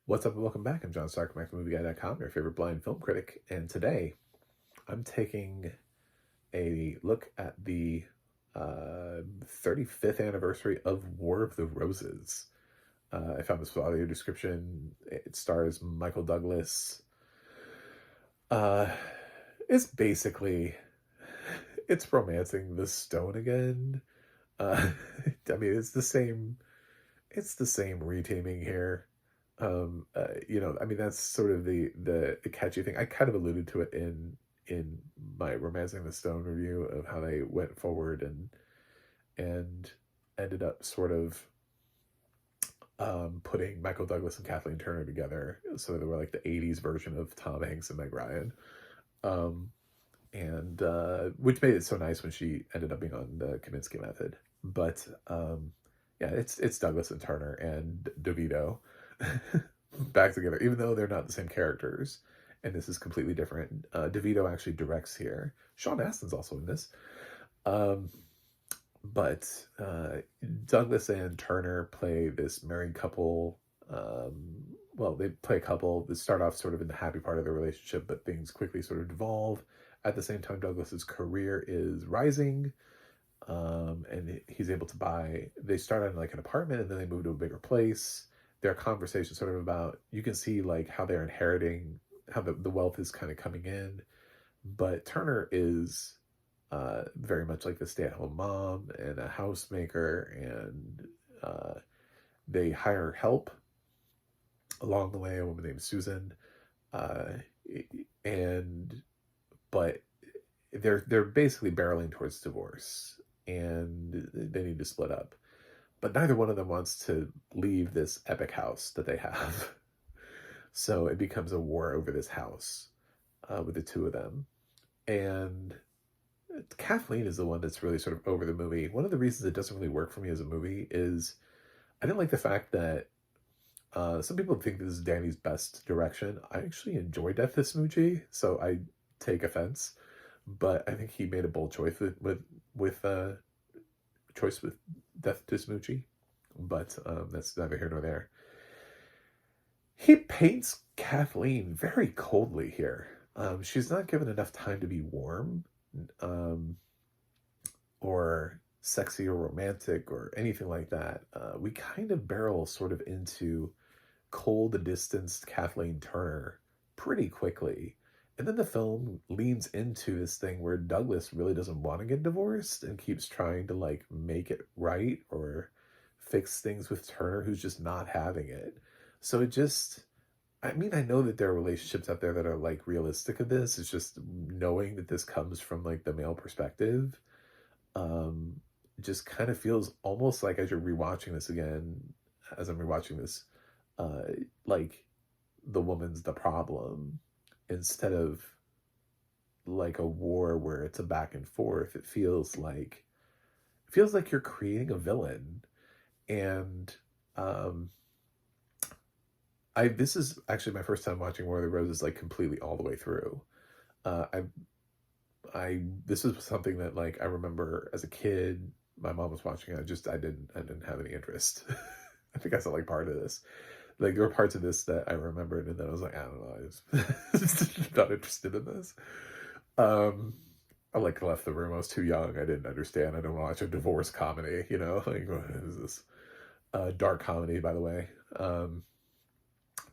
What's up and welcome back. I'm John Stark, MacMovieGuy.com, your favorite blind film critic, and today I'm taking a look at the 35th anniversary of War of the Roses. I found this audio description. It stars Michael Douglas. Uh, it's basically, it's romancing the stone again. Uh, I mean, it's the same retaming here. I mean, that's sort of the catchy thing. I kind of alluded to it in my Romancing the Stone review of how they went forward and ended up sort of putting Michael Douglas and Kathleen Turner together, so they were like the '80s version of Tom Hanks and Meg Ryan, um, and which made it so nice when she ended up being on the Kaminsky Method. But yeah, it's Douglas and Turner and Devito back together, even though they're not the same characters. And this is completely different. DeVito actually directs here. Sean Astin's also in this. Um, but Douglas and Turner play this married couple. Well, they play a couple that start off sort of in the happy part of their relationship, but things quickly sort of devolve. At the same time, Douglas's career is rising, and he's able to buy. They start on like an apartment, and then they move to a bigger place. Their conversation sort of about, you can see like how they're inheriting, how the wealth is kind of coming in, but Turner is very much like the stay-at-home mom and a housemaker, and they hire help along the way, a woman named Susan, uh, and but they're basically barreling towards divorce, and they need to split up. But neither one of them wants to leave this epic house that they have. So it becomes a war over this house with the two of them. And Kathleen is the one that's really sort of over the movie. One of the reasons it doesn't really work for me as a movie is I didn't like the fact that some people think this is Danny's best direction. I actually enjoy Death to Smoochie, so I take offense. But I think he made a bold choice with choice with Death to Smoochie. But that's neither here nor there. He paints Kathleen very coldly here. She's not given enough time to be warm, um, or sexy or romantic or anything like that. We kind of barrel sort of into cold, distanced Kathleen Turner pretty quickly. And then the film leans into this thing where Douglas really doesn't want to get divorced and keeps trying to like make it right or fix things with Turner, who's just not having it. So it just, I mean, I know that there are relationships out there that are like realistic of this. It's just knowing that this comes from like the male perspective. Um, just kind of feels almost like as you're rewatching this again, as I'm rewatching this, uh, like the woman's the problem instead of like a war where it's a back and forth. It feels like you're creating a villain. And um I this is actually my first time watching War of the Roses like completely all the way through. Uh I This was something that like I remember as a kid, my mom was watching it. I didn't have any interest. I think I saw like part of this. Like there were parts of this that I remembered, and then I was like, I don't know, I was not interested in this. Um, I like left the room. I was too young. I didn't understand. I don't watch a divorce comedy. Like what is this? Dark comedy, by the way.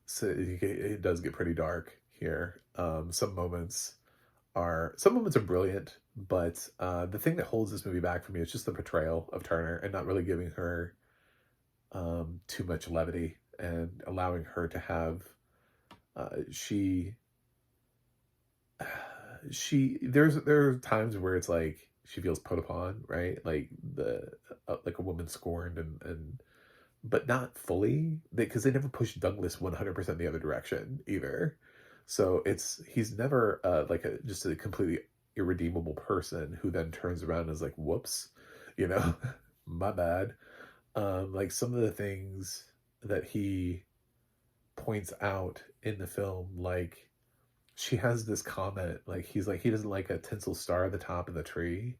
So it does get pretty dark here. Some moments are brilliant, but the thing that holds this movie back for me is just the portrayal of Turner and not really giving her too much levity and allowing her to have she there are times where it's like she feels put upon, right? Like like a woman scorned, and but not fully, because they never push Douglas 100% the other direction either. So he's never like just a completely irredeemable person who then turns around and is like, whoops, you know, my bad. Like some of the things that he points out in the film, like she has this comment, like he's like he doesn't like a tinsel star at the top of the tree,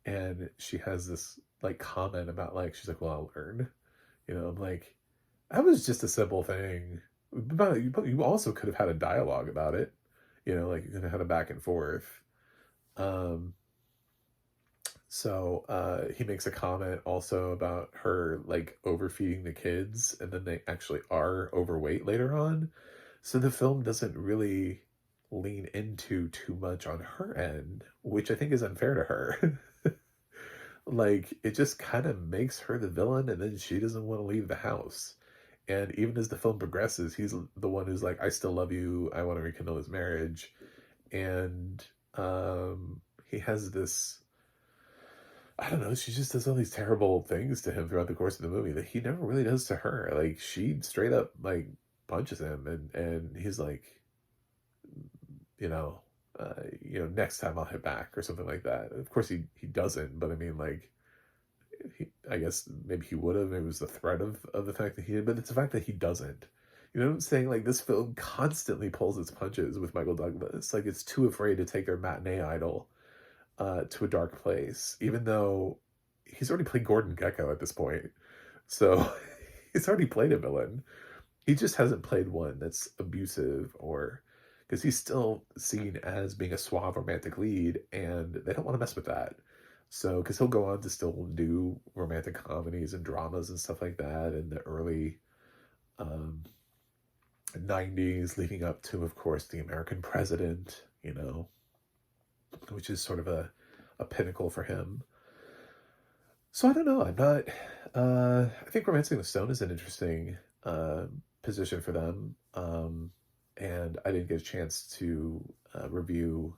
and she has this like comment about like she's like, well, I'll learn. I'm like, that was just a simple thing. But you also could have had a dialogue about it, like you could have had a back and forth. Um, so he makes a comment also about her like overfeeding the kids, and then they actually are overweight later on. So the film doesn't really lean into too much on her end, which I think is unfair to her. Like, it just kind of makes her the villain, and then she doesn't want to leave the house. And even as the film progresses, he's the one who's like, I still love you. I want to rekindle his marriage. And he has this, I don't know, she just does all these terrible things to him throughout the course of the movie that he never really does to her. Like, she straight up, like, punches him, and he's like, you know, next time I'll hit back or something like that. Of course, he doesn't, but I mean, like, I guess maybe he would have. Maybe it was the threat of the fact that he did, but it's the fact that he doesn't. You know what I'm saying? Like, this film constantly pulls its punches with Michael Douglas. Like, it's too afraid to take their matinee idol to a dark place, even though he's already played Gordon Gekko at this point. So he's already played a villain. He just hasn't played one that's abusive, or because he's still seen as being a suave romantic lead, and they don't want to mess with that. So, because he'll go on to still do romantic comedies and dramas and stuff like that in the early um, 90s, leading up to, of course, The American President, which is sort of a pinnacle for him. So, I don't know. I'm not. I think Romancing the Stone is an interesting position for them. And I didn't get a chance to review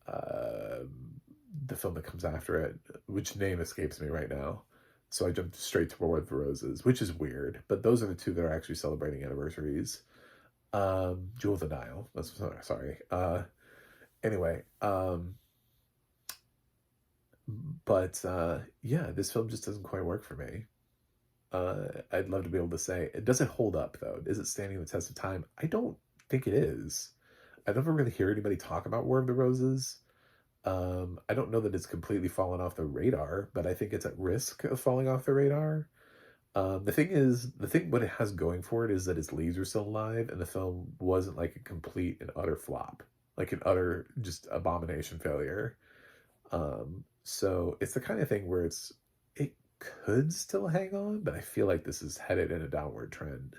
uh, the film that comes after it, which name escapes me right now. So I jumped straight to War of the Roses, which is weird, but those are the two that are actually celebrating anniversaries. Jewel of the Nile. That's sorry. Anyway, but yeah, this film just doesn't quite work for me. I'd love to be able to say it doesn't hold up though. Is it standing the test of time? I don't think it is. I never really hear anybody talk about War of the Roses. I don't know that it's completely fallen off the radar, but I think it's at risk of falling off the radar. The thing what it has going for it is that its leads are still alive, and the film wasn't like a complete and utter flop, like an utter just abomination failure. So it's the kind of thing where it could still hang on, but I feel like this is headed in a downward trend.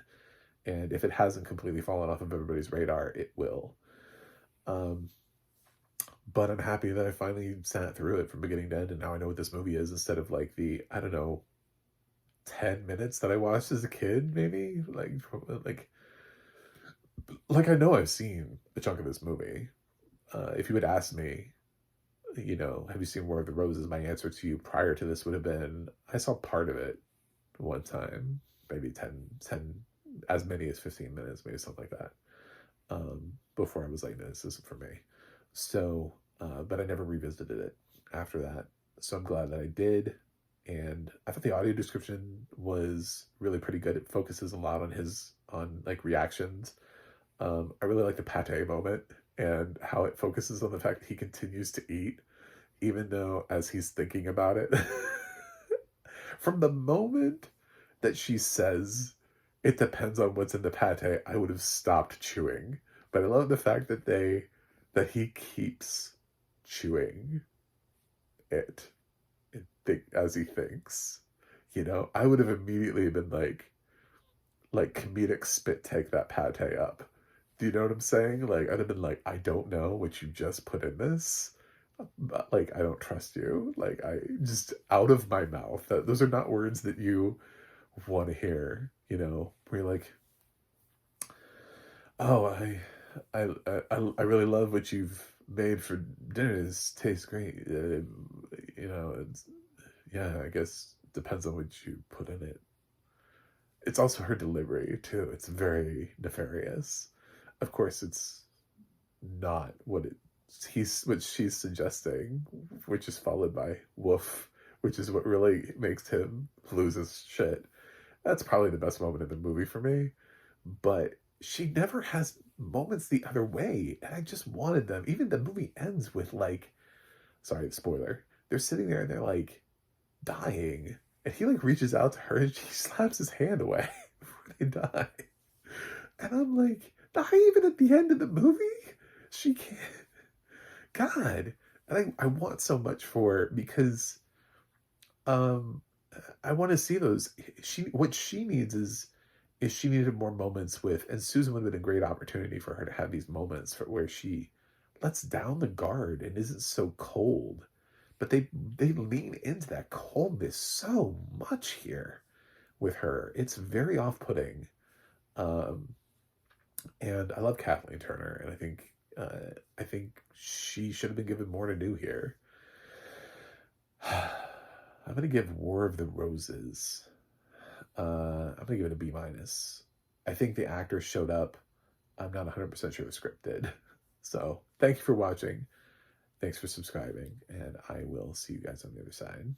And if it hasn't completely fallen off of everybody's radar, it will. Um, but I'm happy that I finally sat through it from beginning to end, and now I know what this movie is instead of like the, I don't know, 10 minutes that I watched as a kid, maybe? Like I know I've seen a chunk of this movie. If you had asked me, have you seen War of the Roses? My answer to you prior to this would have been, I saw part of it one time, maybe 10, as many as 15 minutes, maybe something like that. Before I was like, no, this isn't for me. So, but I never revisited it after that. So I'm glad that I did. And I thought the audio description was really pretty good. It focuses a lot on like reactions. I really like the pate moment and how it focuses on the fact that he continues to eat, even though as he's thinking about it. From the moment that she says, it depends on what's in the pate, I would have stopped chewing. But I love the fact that he keeps chewing it as he thinks. I would have immediately been like comedic spit take that pate up. Do you know what I'm saying? Like, I'd have been like, I don't know what you just put in this, but like, I don't trust you. Like, I just out of my mouth. Those are not words that you want to hear. Where you're like, oh, I really love what you've made for dinner. This tastes great. It's, yeah, I guess depends on what you put in it. It's also her delivery too. It's very nefarious. Of course, it's not what she's suggesting, which is followed by woof, which is what really makes him lose his shit. That's probably the best moment in the movie for me. But she never has moments the other way, and I just wanted them. Even the movie ends with like, sorry, spoiler. They're sitting there and they're like dying, and he like reaches out to her and she slaps his hand away before they die. And I'm like, not even at the end of the movie? She can't. God. And I want so much for her because um I want to see those. What she needs is she needed more moments with, and Susan would have been a great opportunity for her to have these moments for where she lets down the guard and isn't so cold. But they lean into that coldness so much here with her. It's very off-putting. Um, and I love Kathleen Turner, and I think she should have been given more to do here. I'm gonna give War of the Roses. I'm gonna give it a B minus. I think the actors showed up. I'm not 100% sure the script did. So thank you for watching. Thanks for subscribing, and I will see you guys on the other side.